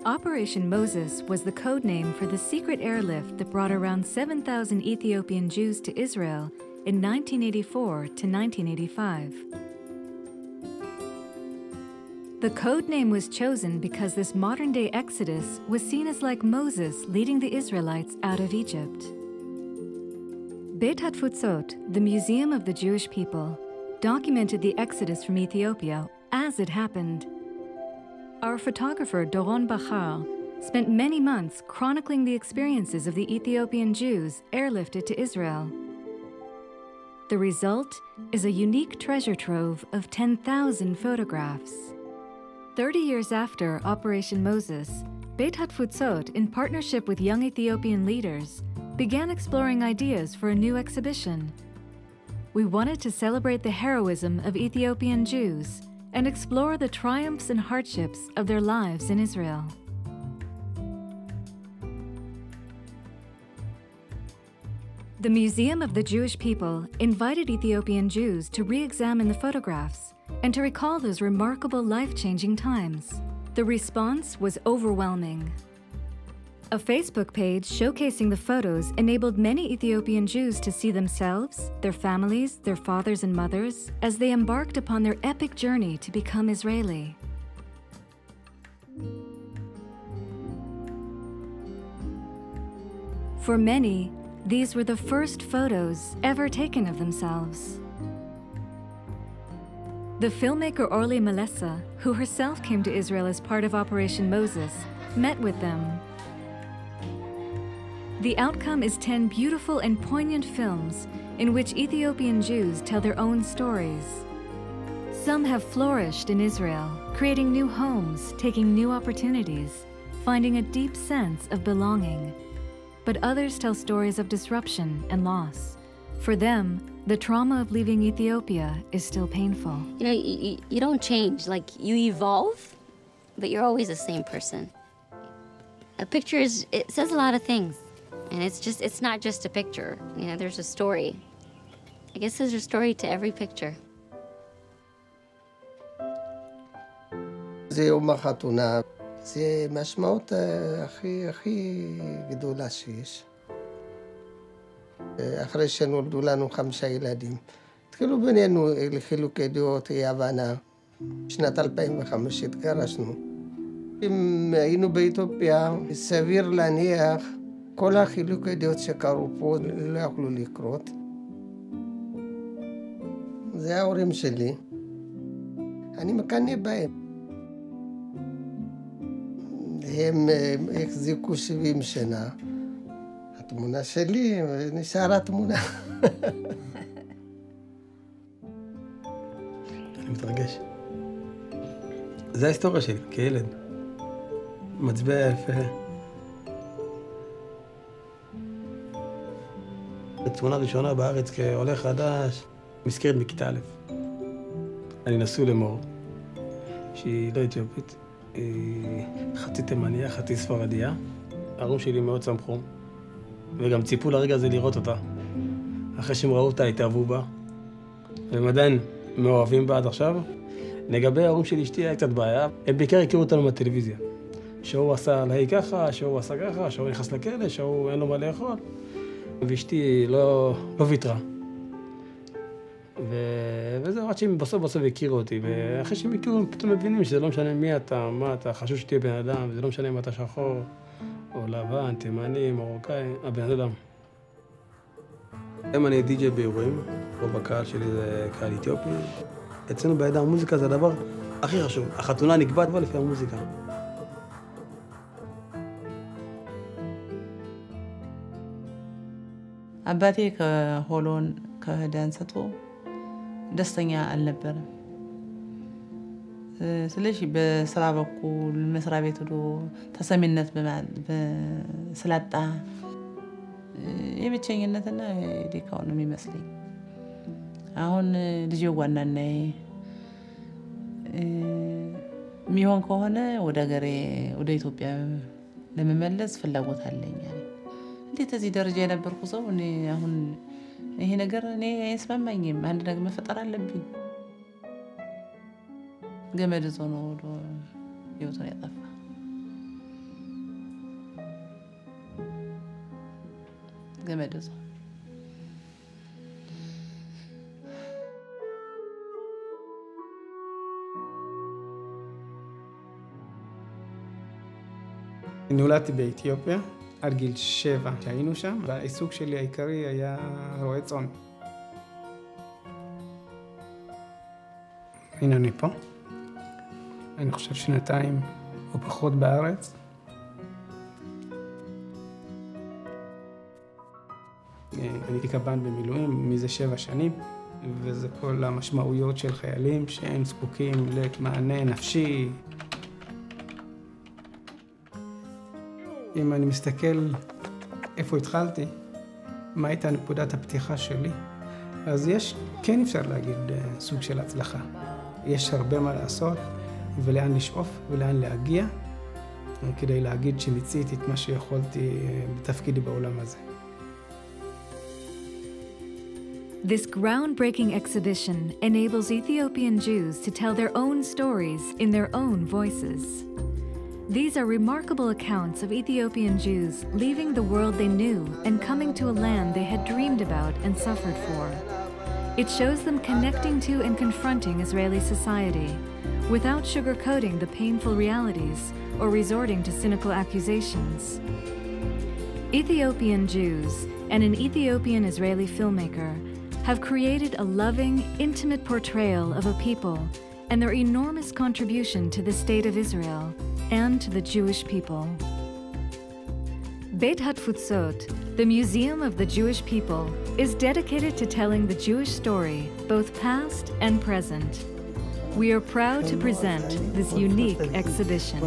Operation Moses was the code name for the secret airlift that brought around 7,000 Ethiopian Jews to Israel in 1984 to 1985. The code name was chosen because this modern-day Exodus was seen as like Moses leading the Israelites out of Egypt. Beit HaTfutzot, the Museum of the Jewish People, documented the Exodus from Ethiopia as it happened. Our photographer, Doron Bachar, spent many months chronicling the experiences of the Ethiopian Jews airlifted to Israel. The result is a unique treasure trove of 10,000 photographs. 30 years after Operation Moses, Beit HaTfutzot, in partnership with young Ethiopian leaders, began exploring ideas for a new exhibition. We wanted to celebrate the heroism of Ethiopian Jews and explore the triumphs and hardships of their lives in Israel. The Museum of the Jewish People invited Ethiopian Jews to re-examine the photographs and to recall those remarkable life-changing times. The response was overwhelming. A Facebook page showcasing the photos enabled many Ethiopian Jews to see themselves, their families, their fathers and mothers, as they embarked upon their epic journey to become Israeli. For many, these were the first photos ever taken of themselves. The filmmaker Orly Melessa, who herself came to Israel as part of Operation Moses, met with them. The outcome is 10 beautiful and poignant films in which Ethiopian Jews tell their own stories. Some have flourished in Israel, creating new homes, taking new opportunities, finding a deep sense of belonging. But others tell stories of disruption and loss. For them, the trauma of leaving Ethiopia is still painful. You know, you don't change. Like, you evolve, but you're always the same person. A picture it says a lot of things. And it's not just a picture. You know, there's a story. I guess there's a story to every picture. זה יום החתונה. זה משמעות הכי גדולה שיש. אחרי שנולדו לנו 5 ילדים. התחילו בינינו לחילוקי דעות, אי הבנה. בשנת 2005 התגרשנו. אם היינו באתיופיה, סביר להניח כל החילוקי דעות שקרו פה לא יכלו לקרות. זה ההורים שלי. אני מקנא בהם. הם החזיקו 70 שנה. התמונה שלי נשארה תמונה. אני מתרגש. זה ההיסטוריה שלי, כילד. מצביע יפה. התמונה הראשונה בארץ כעולה חדש, מזכרת מכיתה א'. אני נשוי למור, שהיא לא אתיופית. היא חצי תימניה, חצי ספרדיה. ההורים שלי מאוד שמחו, וגם ציפו לרגע הזה לראות אותה. אחרי שהם ראו אותה, התאהבו בה, והם עדיין מאוהבים בה עד עכשיו. לגבי ההורים של אשתי היה קצת בעיה, הם בעיקר הכירו אותנו מהטלוויזיה. שהוא עשה להי ככה, שהוא עשה ככה, שהוא נכנס לכלא, שהוא אין לו מה לאכול. ואשתי לא ויתרה. וזהו, עד שהם בסוף הכירו אותי, ואחרי שהם הכירו, הם פתאום מבינים שזה לא משנה מי אתה, מה אתה, חשוב שתהיה בן אדם, וזה לא משנה אם אתה שחור, או לבן, תימני, מרוקאי, הבן אדם. היום אני די-ג'יי באירועים, רוב הקהל שלי זה קהל אתיופי. אצלנו בעדה המוזיקה זה הדבר הכי חשוב. החתונה נקבעת כבר לפי המוזיקה. አባቴ ከሆሎን ከሄደ አንስቶ ደስተኛ አልነበረም። ስለዚህ በስራ በኩል መስሪያ ቤት ሄዶ ተሰሚነት ስላጣ የብቸኝነትና ዲካውን ነው የሚመስለኝ። አሁን ልጅ ዋናና ሚሆን ከሆነ ወደ ሀገሬ ወደ ኢትዮጵያ ለመመለስ ፍላጎት አለኝ። እንዴት እዚህ ደረጃ የነበርኩ ሰው እኔ አሁን ይሄ ነገር እኔ አይስማማኝም። አንድ ነገር መፈጠር አለብኝ። ገመድ ዞኖ ህይወቱን ያጠፋ ገመድ እዞ נולדתי באתיופיה, עד גיל 7 שהיינו שם, והעיסוק שלי העיקרי היה רועה צאן. הנה אני פה. אני חושב 2 או פחות בארץ. אני קב"ן במילואים מזה 7 שנים, וזה כל המשמעויות של חיילים שהם זקוקים למענה נפשי. אם אני מסתכל איפה התחלתי, מה הייתה נקודת הפתיחה שלי, אז כן אפשר להגיד סוג של הצלחה. יש הרבה מה לעשות ולאן לשאוף ולאן להגיע, כדי להגיד שמיציתי את מה שיכולתי בתפקידי בעולם הזה. This groundbreaking exhibition enables Ethiopian Jews to tell their own stories in their own voices. These are remarkable accounts of Ethiopian Jews leaving the world they knew and coming to a land they had dreamed about and suffered for. It shows them connecting to and confronting Israeli society without sugarcoating the painful realities or resorting to cynical accusations. Ethiopian Jews and an Ethiopian Israeli filmmaker have created a loving, intimate portrayal of a people and their enormous contribution to the state of Israel and to the Jewish people. Beit HaTfutzot, the Museum of the Jewish People, is dedicated to telling the Jewish story, both past and present. We are proud to present this unique exhibition.